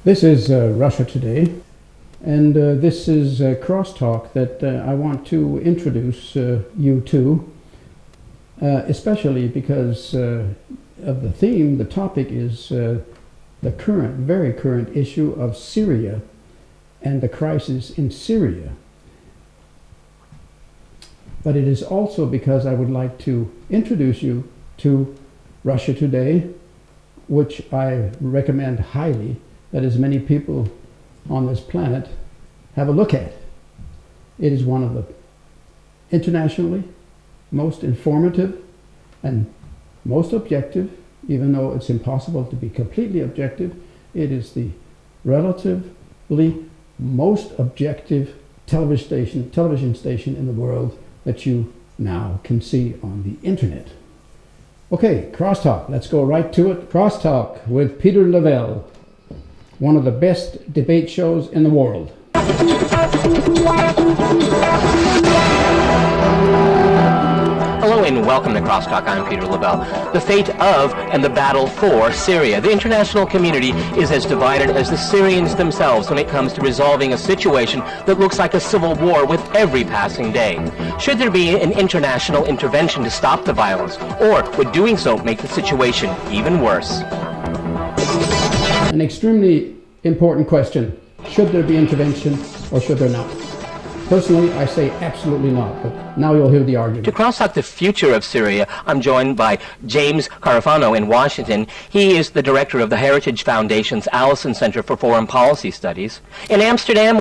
This is Russia Today, and this is a crosstalk that I want to introduce you to, especially because of the theme. The topic is the very current issue of Syria and the crisis in Syria. But it is also because I would like to introduce you to Russia Today, which I recommend highly that as many people on this planet have a look at. It is one of the internationally most informative and most objective, even though it's impossible to be completely objective. It is the relatively most objective television station in the world that you now can see on the internet. Okay, Crosstalk, let's go right to it. Crosstalk with Peter Lavelle, one of the best debate shows in the world. Hello and welcome to Crosstalk. I'm Peter Lavelle. The fate of and the battle for Syria. The international community is as divided as the Syrians themselves when it comes to resolving a situation that looks like a civil war with every passing day. Should there be an international intervention to stop the violence, or would doing so make the situation even worse? An extremely important question. Should there be intervention or should there not? Personally, I say absolutely not, but now you'll hear the argument. To crosstalk the future of Syria, I'm joined by James Carafano in Washington. He is the director of the Heritage Foundation's Allison Center for Foreign Policy Studies. In Amsterdam,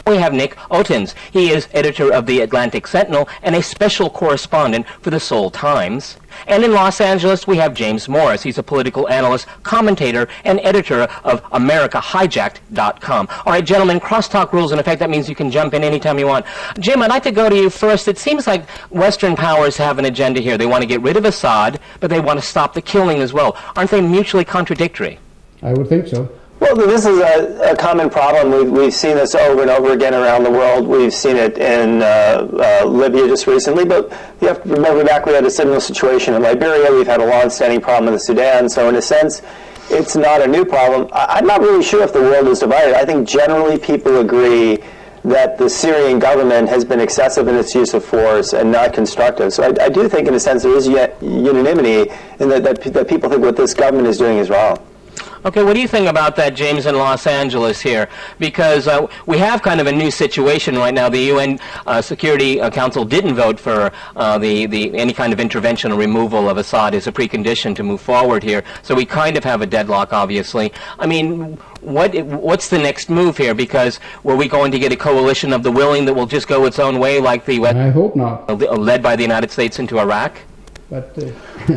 we have Nick Otens. He is editor of the Atlantic Sentinel and a special correspondent for the Seoul Times. And in Los Angeles, we have James Morris. He's a political analyst, commentator, and editor of AmericaHijacked.com. All right, gentlemen, crosstalk rules in effect. That means you can jump in anytime you want. Jim, I'd like to go to you first. It seems like Western powers have an agenda here. They want to get rid of Assad, but they want to stop the killing as well. Aren't they mutually contradictory? I would think so. Well, this is a common problem. We've seen this over and over again around the world. We've seen it in Libya just recently, but you have to remember back we had a similar situation in Liberia. We've had a long-standing problem in the Sudan. So in a sense, it's not a new problem. I'm not really sure if the world is divided. I think generally people agree that the Syrian government has been excessive in its use of force and not constructive. So I do think in a sense there is unanimity in that people think what this government is doing is wrong. Okay, what do you think about that, James, in Los Angeles here? Because we have kind of a new situation right now. The UN Security Council didn't vote for any kind of intervention or removal of Assad as a precondition to move forward here. So we kind of have a deadlock, obviously. I mean, what's the next move here? Because were we going to get a coalition of the willing that will just go its own way, like the I hope not. Led by the United States into Iraq? But,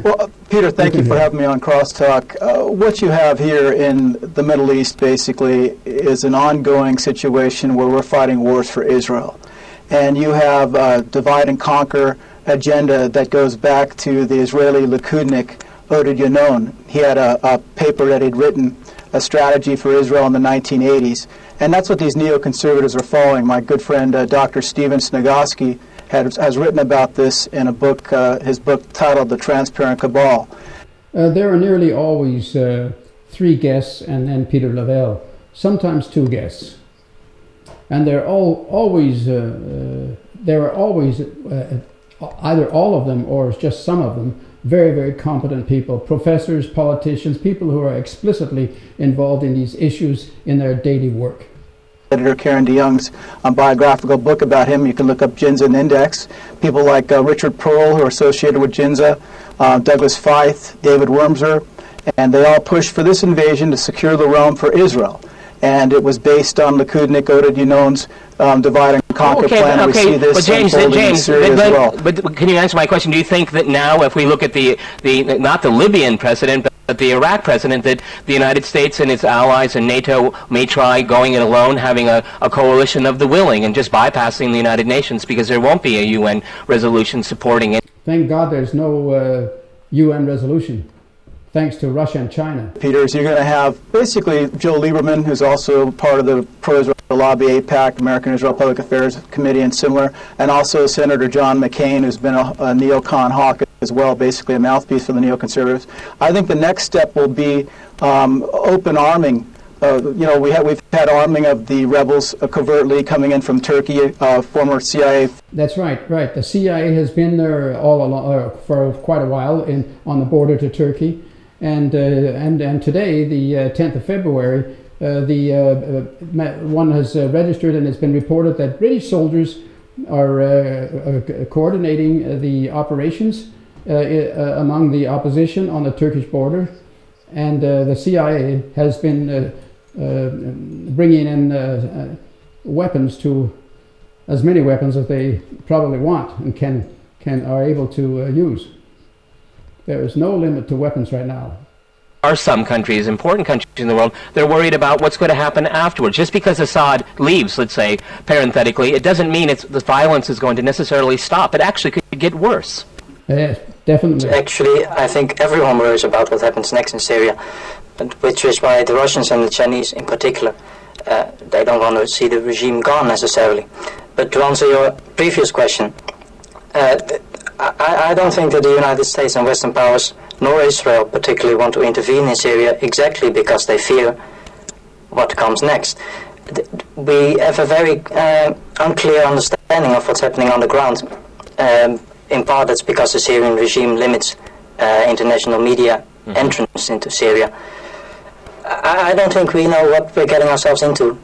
well, Peter, thank you for having me on Crosstalk. What you have here in the Middle East, basically, is an ongoing situation where we're fighting wars for Israel. And you have a divide and conquer agenda that goes back to the Israeli Likudnik, Oded Yanon. He had a paper that he'd written, a strategy for Israel in the 1980s. And that's what these neoconservatives are following. My good friend, Dr. Steven Snagosky, has written about this in a book, his book titled The Transparent Cabal. There are nearly always 3 guests and then Peter Lavelle, sometimes 2 guests. And there are always either all of them or just some of them, very, very competent people, professors, politicians, people who are explicitly involved in these issues in their daily work. Editor Karen DeYoung's biographical book about him. You can look up Ginza and Index. People like Richard Pearl, who are associated with Ginza, Douglas Feith, David Wormser, and they all pushed for this invasion to secure the realm for Israel. And it was based on Likudnik, Oded Yanon's divide and conquer plan. We see this unfolding in Syria as well. But can you answer my question? Do you think that now, if we look at not the Libyan precedent, but the Iraq precedent, that the United States and its allies and NATO may try going it alone, having a coalition of the willing and just bypassing the United Nations because there won't be a UN resolution supporting it? Thank God there's no UN resolution, thanks to Russia and China. Peters, you're going to have basically Joe Lieberman, who's also part of the pro-Israel lobby, AIPAC, American Israel Public Affairs Committee, and similar, and also Senator John McCain, who's been a neocon hawk as well, basically a mouthpiece for the neoconservatives. I think the next step will be open arming we've had arming of the rebels covertly coming in from Turkey, former CIA. That's right. The CIA has been there all along for quite a while on the border to Turkey, and today, the 10th of February, one has registered, and it's been reported that British soldiers are coordinating the operations among the opposition on the Turkish border, and the CIA has been bringing in weapons, to as many weapons as they probably want and are able to use. There is no limit to weapons right now. Are some countries, important countries in the world, they're worried about what's going to happen afterwards. Just because Assad leaves, let's say, parenthetically, it doesn't mean the violence is going to necessarily stop. It actually could get worse. Yes, definitely. Actually, I think everyone worries about what happens next in Syria, which is why the Russians and the Chinese in particular, they don't want to see the regime gone necessarily. But to answer your previous question, I don't think that the United States and Western powers, nor Israel particularly, want to intervene in Syria exactly because they fear what comes next. We have a very unclear understanding of what's happening on the ground. In part, that's because the Syrian regime limits international media entrance into Syria. I don't think we know what we're getting ourselves into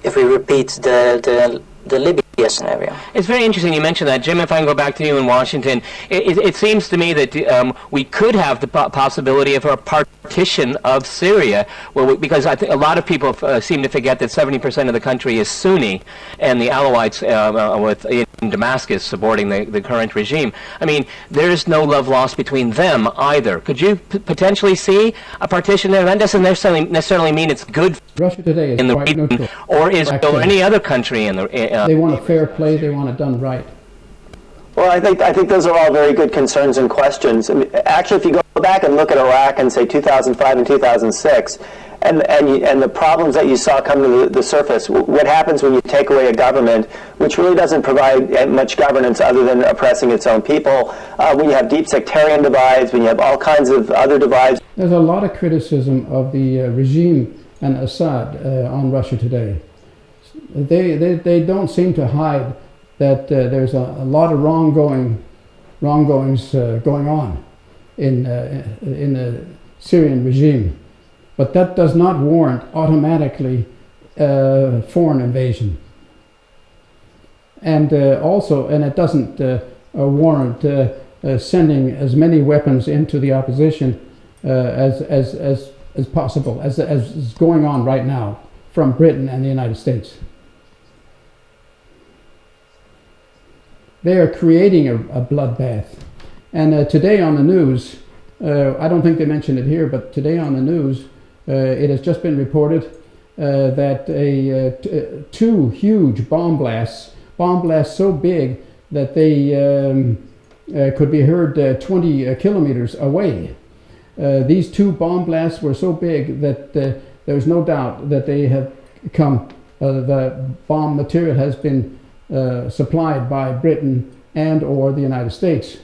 if we repeat the Libya scenario. It's very interesting you mentioned that. Jim, if I can go back to you in Washington, it seems to me that we could have the possibility of a partition of Syria, because I think a lot of people seem to forget that 70% of the country is Sunni, and the Alawites in Damascus supporting the current regime. I mean, there's no love lost between them either. Could you potentially see a partition there? That doesn't necessarily mean it's good Russia today is in the quite region, neutral. or Israel, or any other country in the. They want a fair play. They want it done right. Well, I think those are all very good concerns and questions. I mean, actually, if you go back and look at Iraq in, say, 2005 and 2006, and the problems that you saw come to the surface, what happens when you take away a government which really doesn't provide much governance other than oppressing its own people, when you have deep sectarian divides, when you have all kinds of other divides. There's a lot of criticism of the regime and Assad on Russia today. They don't seem to hide that there's a lot of wronggoings going on in the Syrian regime, but that does not warrant automatically foreign invasion, and it doesn't warrant sending as many weapons into the opposition as possible, as is going on right now from Britain and the United States. They are creating a bloodbath. And today on the news, I don't think they mentioned it here, but today on the news, it has just been reported that two huge bomb blasts so big that they could be heard 20 kilometers away. These two bomb blasts were so big that there's no doubt that they have come, the bomb material has been supplied by Britain and or the United States.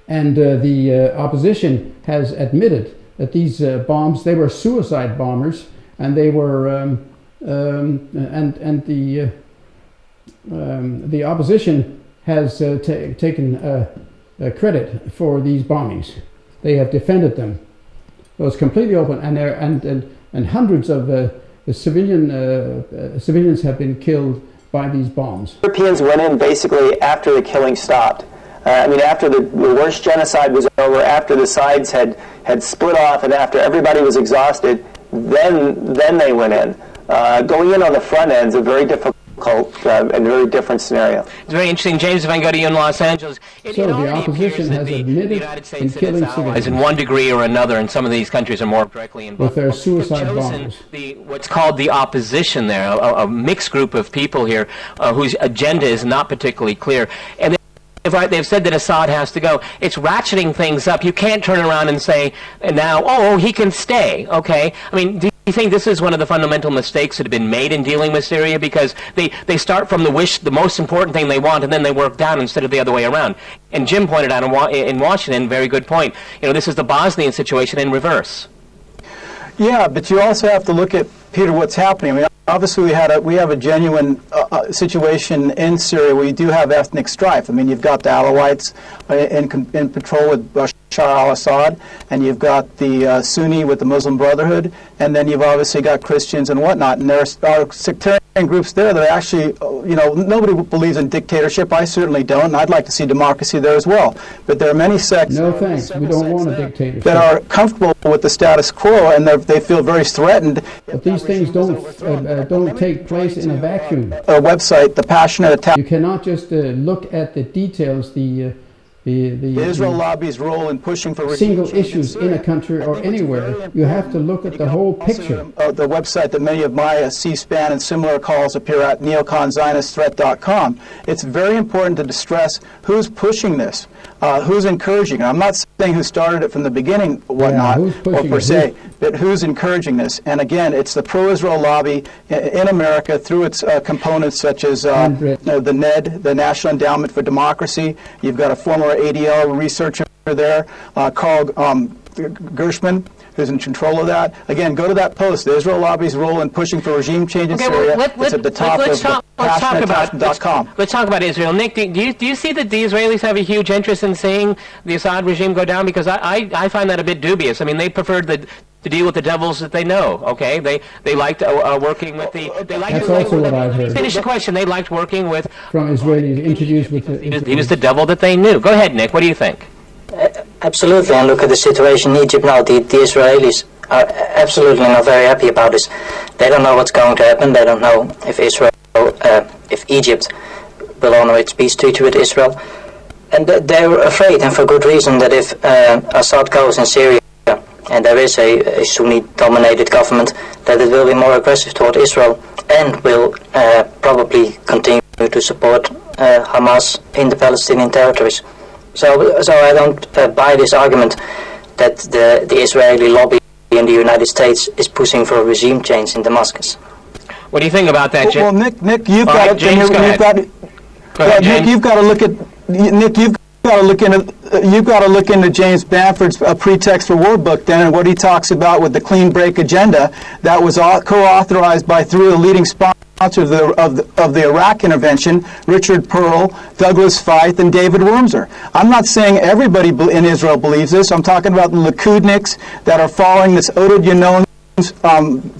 And the opposition has admitted that these bombs, they were suicide bombers, and they were the opposition has taken credit for these bombings. They have defended them. It was completely open, and hundreds of civilians have been killed by these bombs. Europeans went in basically after the killing stopped. After the worst genocide was over, after the sides had split off, and after everybody was exhausted, then they went in. Going in on the front end is a very difficult and very different scenario. It's very interesting, James. If I can go to you in Los Angeles, the opposition has admitted the United States in killing civilians in one degree or another, and some of these countries are more directly involved. With their suicide bombers. What's called the opposition there, a mixed group of people here whose agenda is not particularly clear. And they've said that Assad has to go. It's ratcheting things up. You can't turn around and say now, oh, he can stay. Okay. I mean, do you think this is one of the fundamental mistakes that have been made in dealing with Syria? Because they start from the most important thing they want, and then they work down instead of the other way around. And Jim pointed out in Washington, very good point. This is the Bosnian situation in reverse. Yeah, but you also have to look at, Peter, what's happening. I mean, obviously we have a genuine situation in Syria where you do have ethnic strife. I mean, you've got the Alawites in control with Bashar al-Assad, and you've got the Sunni with the Muslim Brotherhood, and then you've obviously got Christians and whatnot. And there are sectarian groups there that actually, you know, nobody believes in dictatorship. I certainly don't, and I'd like to see democracy there as well. But there are many sects. No thanks. We don't want a dictatorship. That are comfortable with the status quo, and they feel very threatened. But these things don't take place in a vacuum. A website, The Passionate Attack. You cannot just look at the details, the Israel lobby's role in pushing for single issues in a country or anywhere. You have to look at the whole picture. The website that many of my C-SPAN and similar calls appear at, neoconzionistthreat.com. It's very important to stress who's pushing this, who's encouraging. I'm not saying who started it from the beginning, whatnot, or per se, but who's encouraging this. And again, it's the pro-Israel lobby in America through its components such as the NED, the National Endowment for Democracy. You've got a former ADL researcher there, Carl Gershman, who's in control of that. Again, go to that post, the Israel lobby's role in pushing for regime change in Syria. It's at the top of passionateattachment.com. Let's talk about Israel. Nick, do you see that the Israelis have a huge interest in seeing the Assad regime go down? Because I find that a bit dubious. I mean, they preferred to deal with the devils that they know. Okay, they liked working with the. That's also what I've heard. Finish the question. They liked working with from Israelis introduced with the. He was the devil that they knew. Go ahead, Nick. What do you think? Absolutely, and look at the situation in Egypt now. The Israelis are absolutely not very happy about this. They don't know what's going to happen. They don't know if if Egypt will honor its peace treaty with Israel, and they're afraid, and for good reason, that if Assad goes in Syria and there is a Sunni-dominated government, that it will be more aggressive toward Israel and will probably continue to support Hamas in the Palestinian territories. So I don't buy this argument that the Israeli lobby in the United States is pushing for a regime change in Damascus. What do you think about that, Jim? Well, Nick, you've got to look at You've got to look into James Bamford's Pretext for War book then, and what he talks about with the clean break agenda that was co-authorized by three of the leading sponsors of the Iraq intervention: Richard Pearl, Douglas Feith, and David Wurmser. I'm not saying everybody in Israel believes this. I'm talking about the Likudniks that are following this Oded Yanon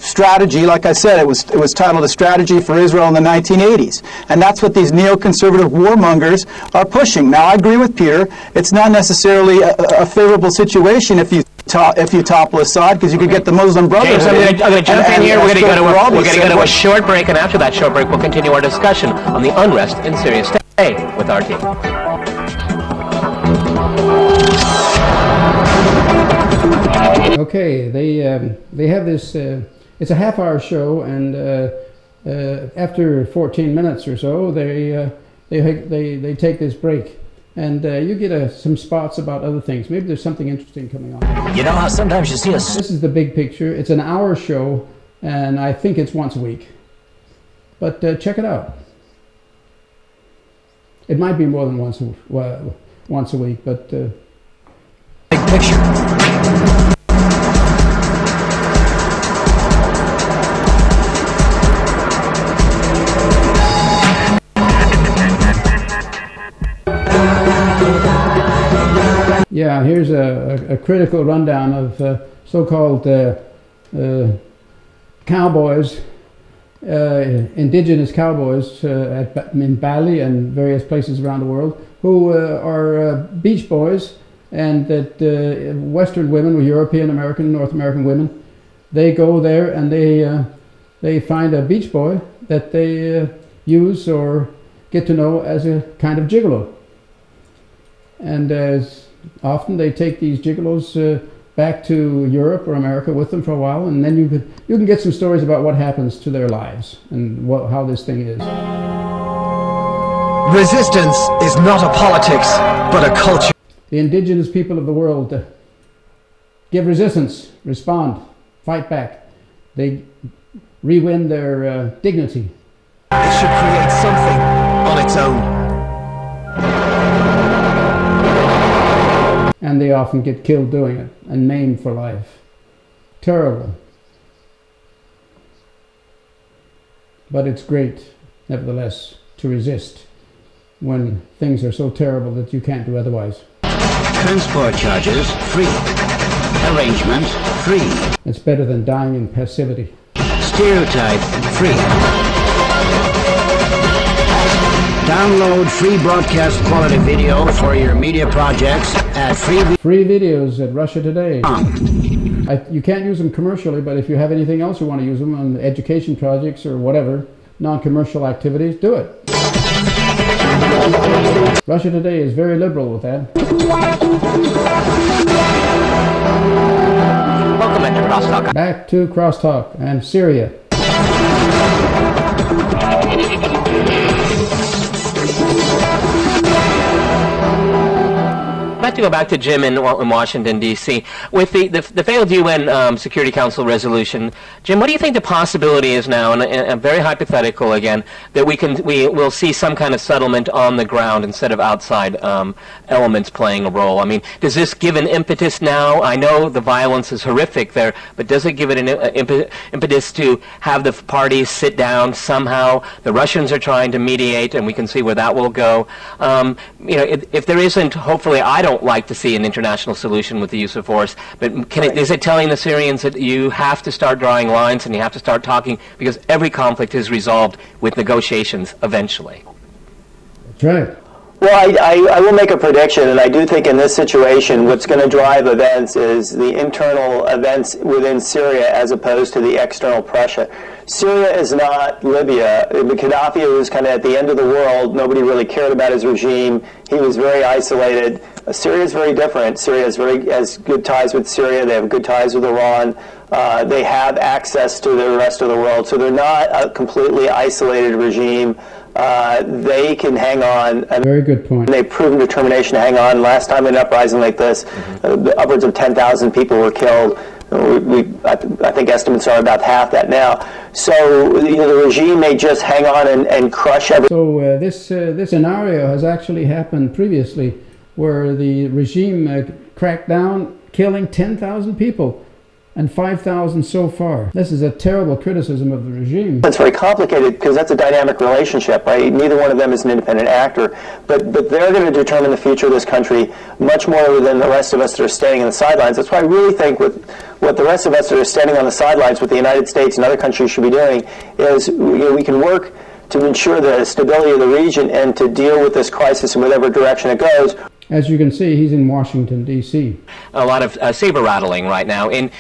strategy. Like I said, it was titled A Strategy for Israel in the 1980s, and that's what these neoconservative warmongers are pushing. Now, I agree with Peter. It's not necessarily a favorable situation if you topple Assad, because you could get the Muslim Brothers. James, I'm going to jump in here. We're going to go to a short break, and after that short break, we'll continue our discussion on the unrest in Syria. Stay with our team. Okay, they have this. It's a half-hour show, and after 14 minutes or so, they take this break, and you get some spots about other things. Maybe there's something interesting coming on. You know how sometimes you see us. This is the big picture. It's an hour show, and I think it's once a week. But check it out. It might be more than once a week, but big picture. Yeah, here's a critical rundown of so-called cowboys, indigenous cowboys in Bali and various places around the world, who are beach boys, and that Western women, European American, North American women, they go there and they find a beach boy that they use or get to know as a kind of gigolo. And as often they take these gigolos back to Europe or America with them for a while, and then you can get some stories about what happens to their lives and how this thing is. Resistance is not a politics, but a culture. The indigenous people of the world give resistance, respond, fight back. They re-win their dignity. It should create something on its own. And they often get killed doing it and maimed for life. Terrible, but it's great, nevertheless, to resist when things are so terrible that you can't do otherwise. Transport charges, free. Arrangements, free. It's better than dying in passivity. Stereotype, free. Download free broadcast quality video for your media projects at free videos at Russia Today. You can't use them commercially, but if you have anything else you want to use them on education projects or whatever, non-commercial activities, do it. Russia Today is very liberal with that. Welcome back to Crosstalk. Back to Crosstalk and Syria. I'd like to go back to Jim in Washington, D.C. With the failed UN Security Council resolution, Jim, what do you think the possibility is now, and very hypothetical again, that we will see some kind of settlement on the ground instead of outside elements playing a role? I mean, does this give an impetus now? I know the violence is horrific there, but does it give it an impetus to have the parties sit down somehow? The Russians are trying to mediate, and we can see where that will go. You know, if there isn't, hopefully, I don't like to see an international solution with the use of force, but is it telling the Syrians that you have to start drawing lines and you have to start talking, because every conflict is resolved with negotiations eventually? That's right. Well, I will make a prediction, and I do think in this situation what's going to drive events is the internal events within Syria as opposed to the external pressure. Syria is not Libya. Gaddafi was kind of at the end of the world. Nobody really cared about his regime. He was very isolated. Syria is very different. Syria has good ties with Syria. They have good ties with Iran. They have access to the rest of the world. So they're not a completely isolated regime. They can hang on. Very good point. They've proven determination to hang on. Last time in an uprising like this, upwards of 10,000 people were killed. I think estimates are about half that now. So the regime may just hang on and crush everything. So this scenario has actually happened previously, where the regime cracked down, killing 10,000 people. And 5,000 so far. This is a terrible criticism of the regime. It's very complicated because that's a dynamic relationship, right? Neither one of them is an independent actor, but they're going to determine the future of this country much more than the rest of us that are standing on the sidelines. That's why I really think what the rest of us that are standing on the sidelines, what the United States and other countries should be doing is we can work to ensure the stability of the region and to deal with this crisis in whatever direction it goes. As you can see, he's in Washington, D.C. A lot of saber rattling right now. And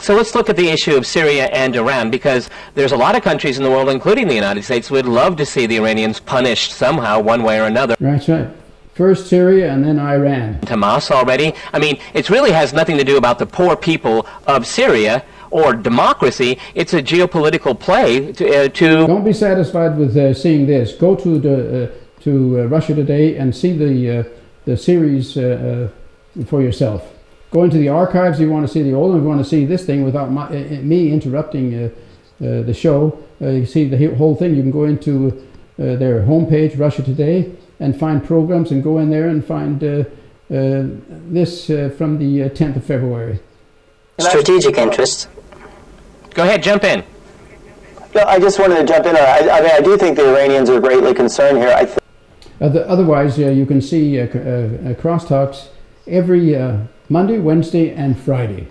so let's look at the issue of Syria and Iran, because there's a lot of countries in the world, including the United States, who would love to see the Iranians punished somehow, one way or another. That's right. First Syria and then Iran. Hamas already. I mean, it really has nothing to do about the poor people of Syria or democracy. It's a geopolitical play to Don't be satisfied with seeing this. Go to Russia Today and see the series for yourself. Go into the archives if you want to see the old one. If you want to see this thing without me interrupting the show, you see the whole thing. You can go into their homepage, Russia Today, and find programs, and go in there and find this from the 10th of February. Strategic interests. Go ahead, jump in. No, I just wanted to jump in. I mean, I do think the Iranians are greatly concerned here. Otherwise, you can see crosstalks every Monday, Wednesday, and Friday.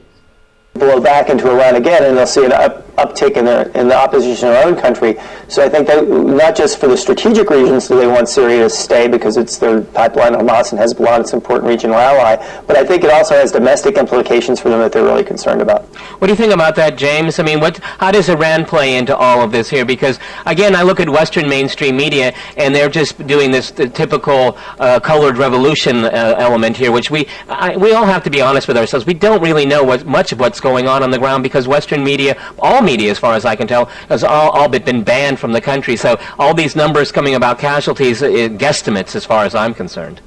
Blow back into Iran again, and they'll see an uptick in the opposition in their own country. So I think that not just for the strategic reasons do they want Syria to stay, because it's their pipeline, Hamas and Hezbollah, it's an important regional ally, but I think it also has domestic implications for them that they're really concerned about. What do you think about that, James? I mean, how does Iran play into all of this here? Because, again, I look at Western mainstream media, and they're just doing the typical colored revolution element here, which we all have to be honest with ourselves. We don't really know much of what's going on the ground, because Western media, all media as far as I can tell, has all but been banned from the country. So all these numbers coming about casualties, guesstimates as far as I'm concerned.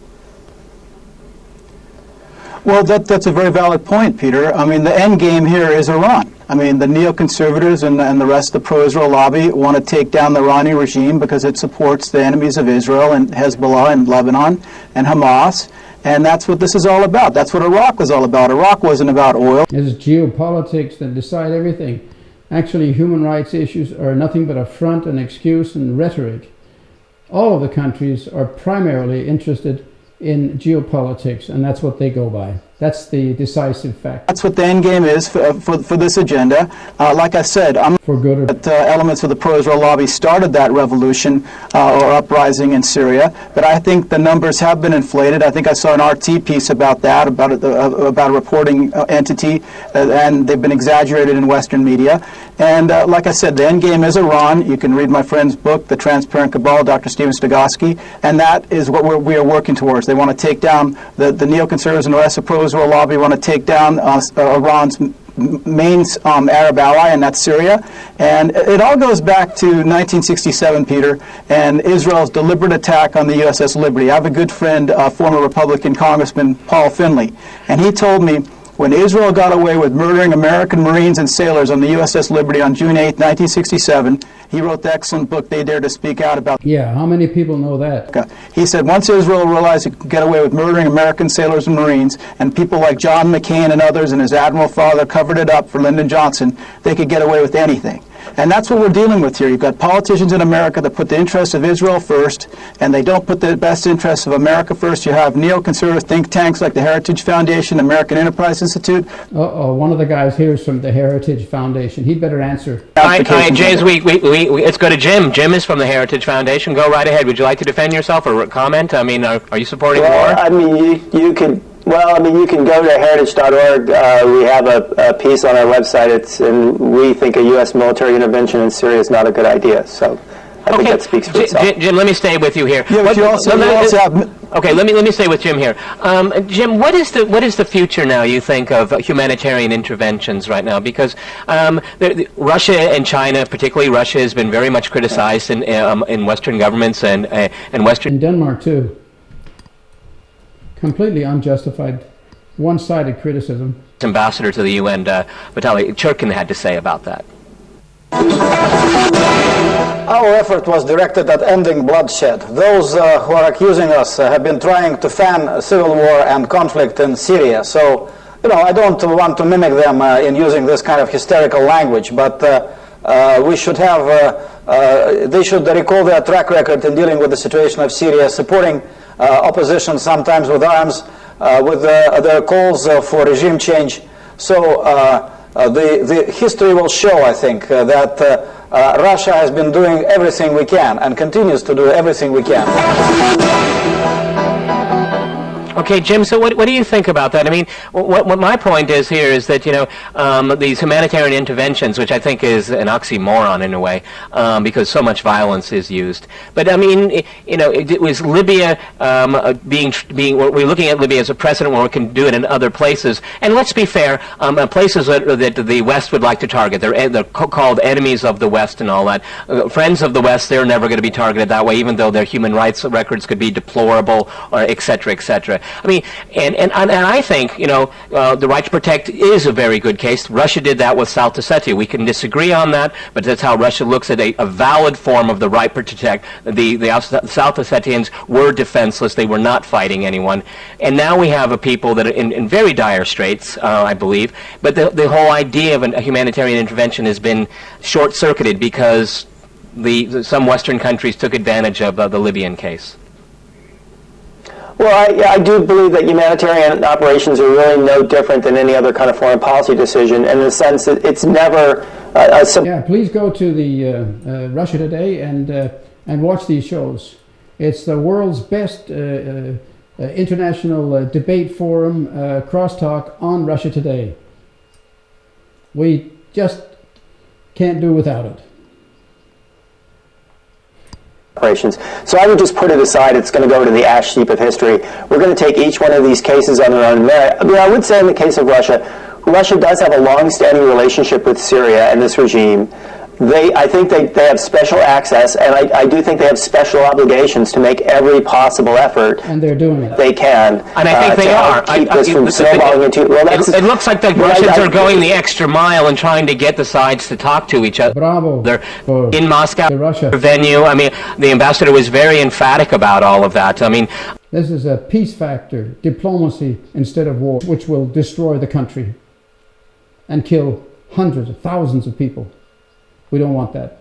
Well, that's a very valid point, Peter. I mean, the end game here is Iran. I mean, the neoconservatives and the rest of the pro-Israel lobby want to take down the Iranian regime because it supports the enemies of Israel and Hezbollah and Lebanon and Hamas. And that's what this is all about. That's what Iraq was all about. Iraq wasn't about oil. It's geopolitics that decide everything. Actually, human rights issues are nothing but a front and excuse and rhetoric. All of the countries are primarily interested in geopolitics, and that's what they go by. That's the decisive fact. That's what the end game is for this agenda. Like I said, I'm for good or that elements of the pro-Israel lobby started that revolution or uprising in Syria, but I think the numbers have been inflated. I think I saw an RT piece about that, about a reporting entity, and they've been exaggerated in Western media. And like I said, the end game is Iran. You can read my friend's book, The Transparent Cabal, Dr. Steven Stogowski, and that is what we are working towards. They want to take down the neoconservatives and the rest of pro-Israel lobby, want to take down Iran's main Arab ally, and that's Syria. And it all goes back to 1967, Peter, and Israel's deliberate attack on the USS Liberty. I have a good friend, former Republican Congressman Paul Finley, and he told me when Israel got away with murdering American Marines and sailors on the USS Liberty on June 8, 1967, he wrote the excellent book, They Dare to Speak Out, about... Yeah, how many people know that? He said once Israel realized it could get away with murdering American sailors and Marines, and people like John McCain and others and his admiral father covered it up for Lyndon Johnson, they could get away with anything. And that's what we're dealing with here. You've got politicians in America that put the interests of Israel first, and they don't put the best interests of America first. You have neoconservative think tanks like the Heritage Foundation, American Enterprise Institute. Uh-oh, one of the guys here is from the Heritage Foundation. He'd better answer. All right, James, let's go to Jim. Jim is from the Heritage Foundation. Go right ahead. Would you like to defend yourself or comment? I mean, are you supporting war? I mean, you could... Well, I mean, you can go to heritage.org. We have a piece on our website, and we think a U.S. military intervention in Syria is not a good idea. So I think that speaks for itself. Jim, let me stay with you here. Yeah, but you also have... Okay, let me stay with Jim here. Jim, what is the future now, you think, of humanitarian interventions right now? Because Russia and China, particularly Russia, has been very much criticized in Western governments and Western... In Denmark, too. Completely unjustified, one-sided criticism. Ambassador to the UN, Vitaly Churkin, had to say about that. Our effort was directed at ending bloodshed. Those who are accusing us have been trying to fan civil war and conflict in Syria. So, I don't want to mimic them in using this kind of hysterical language, but we should have, they should recall their track record in dealing with the situation of Syria, supporting opposition sometimes with arms, with their calls for regime change. So the history will show, I think, that Russia has been doing everything we can and continues to do everything we can. Okay, Jim, so what do you think about that? I mean, what my point is here is that, these humanitarian interventions, which I think is an oxymoron in a way, because so much violence is used. But, I mean, it was Libya we're looking at Libya as a precedent where we can do it in other places. And let's be fair, places that the West would like to target. They're called enemies of the West and all that. Friends of the West, they're never going to be targeted that way, even though their human rights records could be deplorable, or et cetera, et cetera. I mean, and I think, the right to protect is a very good case. Russia did that with South Ossetia. We can disagree on that, but that's how Russia looks at a valid form of the right to protect. The South Ossetians were defenseless. They were not fighting anyone. And now we have a people that are in very dire straits, I believe. But the whole idea of a humanitarian intervention has been short-circuited because some Western countries took advantage of the Libyan case. Well, I do believe that humanitarian operations are really no different than any other kind of foreign policy decision, in the sense that it's never Yeah, please go to the Russia Today and watch these shows. It's the world's best international debate forum, crosstalk on Russia Today. We just can't do without it. So I would just put it aside. It's going to go to the ash heap of history. We're going to take each one of these cases on their own merit. I mean, I would say in the case of Russia, Russia does have a long-standing relationship with Syria and this regime. I think they have special access, and I do think they have special obligations to make every possible effort. And they're doing it. They can. And I think they are. Keep this from snowballing into. Well, it looks like the Russians are going the extra mile and trying to get the sides to talk to each other. Bravo. They're in Moscow, the Russia venue. I mean, the ambassador was very emphatic about all of that. I mean, this is a peace factor, diplomacy instead of war, which will destroy the country and kill hundreds of thousands of people. We don't want that.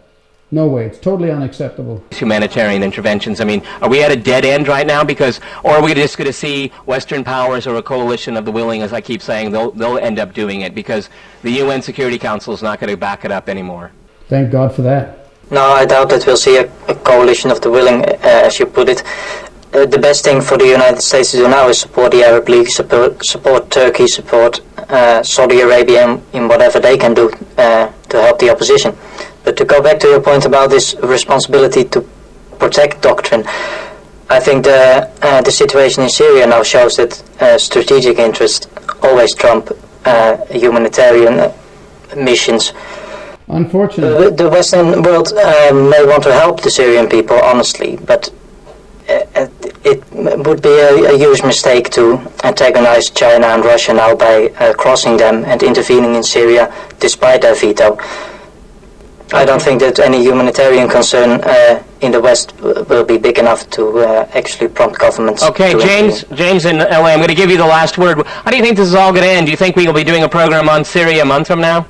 No way. It's totally unacceptable. Humanitarian interventions. I mean, are we at a dead end right now? Because, or are we just going to see Western powers or a coalition of the willing, as I keep saying, they'll end up doing it because the UN Security Council is not going to back it up anymore. Thank God for that. No, I doubt that we'll see a coalition of the willing, as you put it. The best thing for the United States to do now is support the Arab League, support Turkey, support Saudi Arabia in whatever they can do to help the opposition. But to go back to your point about this responsibility to protect doctrine, I think the situation in Syria now shows that strategic interests always trump humanitarian missions. Unfortunately, the Western world may want to help the Syrian people, honestly, but it would be a huge mistake to antagonize China and Russia now by crossing them and intervening in Syria despite their veto. I don't think that any humanitarian concern in the West will be big enough to actually prompt governments. Okay, James in LA, I'm going to give you the last word. How do you think this is all going to end? Do you think we will be doing a program on Syria a month from now?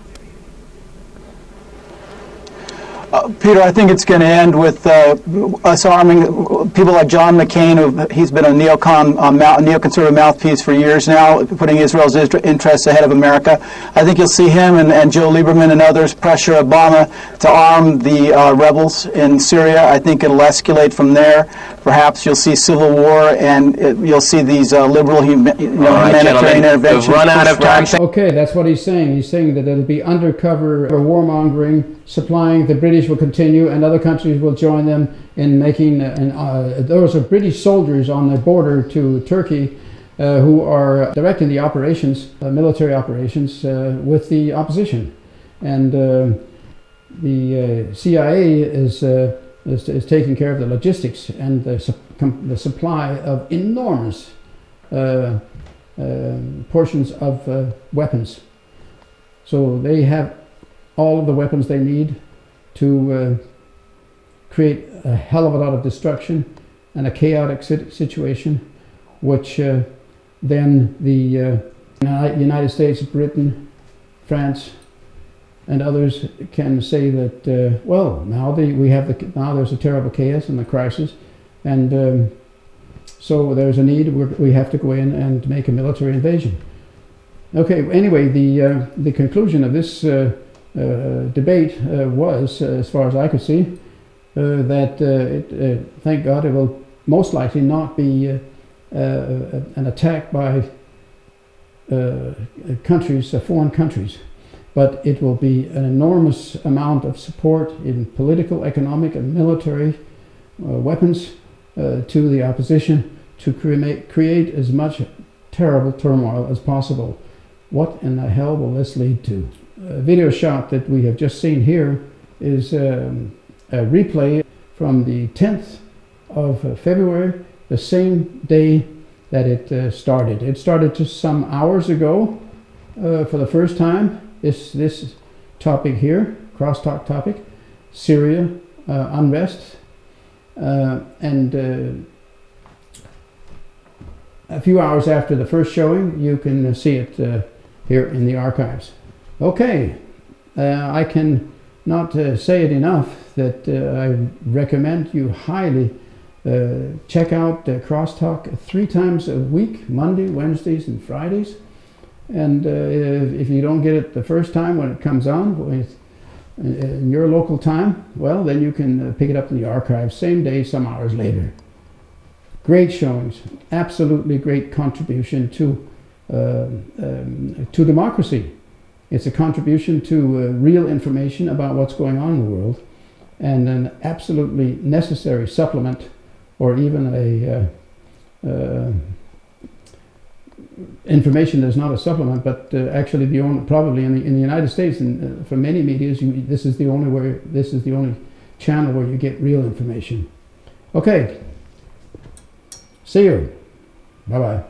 Peter, I think it's going to end with us arming people like John McCain, he's been a neoconservative mouthpiece for years now, putting Israel's interests ahead of America. I think you'll see him and Joe Lieberman and others pressure Obama to arm the rebels in Syria. I think it'll escalate from there. Perhaps you'll see civil war, and you'll see these liberal humanitarian interventions. We've run out of time. Okay, that's what he's saying. He's saying that it'll be undercover warmongering, supplying. The British will continue, and other countries will join them in making. Those are British soldiers on the border to Turkey who are directing the operations, military operations, with the opposition, and the CIA is taking care of the logistics and the supply of enormous portions of weapons. So they have all of the weapons they need to create a hell of a lot of destruction and a chaotic situation, which then the United States, Britain, France, and others can say that well, now there's a terrible chaos and a crisis, and so there's a need. We have to go in and make a military invasion. Okay. Anyway, the conclusion of this debate was, as far as I could see, that thank God it will most likely not be an attack by countries, foreign countries, but it will be an enormous amount of support in political, economic, and military weapons to the opposition to create as much terrible turmoil as possible. What in the hell will this lead to? A video shot that we have just seen here is a replay from the 10th of February, the same day that it started. It started just some hours ago for the first time. This topic here, crosstalk topic, Syria unrest, and a few hours after the first showing, you can see it here in the archives. Okay, I can not say it enough that I recommend you highly check out Crosstalk 3 times a week, Monday, Wednesdays, and Fridays. And if you don't get it the first time when it comes on in your local time, well, then you can pick it up in the archives same day, some hours later. Great showings, absolutely great contribution to democracy. It's a contribution to real information about what's going on in the world, and an absolutely necessary supplement, or even a information that's not a supplement, but actually the only, probably in the United States and for many media, this is the only channel where you get real information. Okay, see you. Bye bye.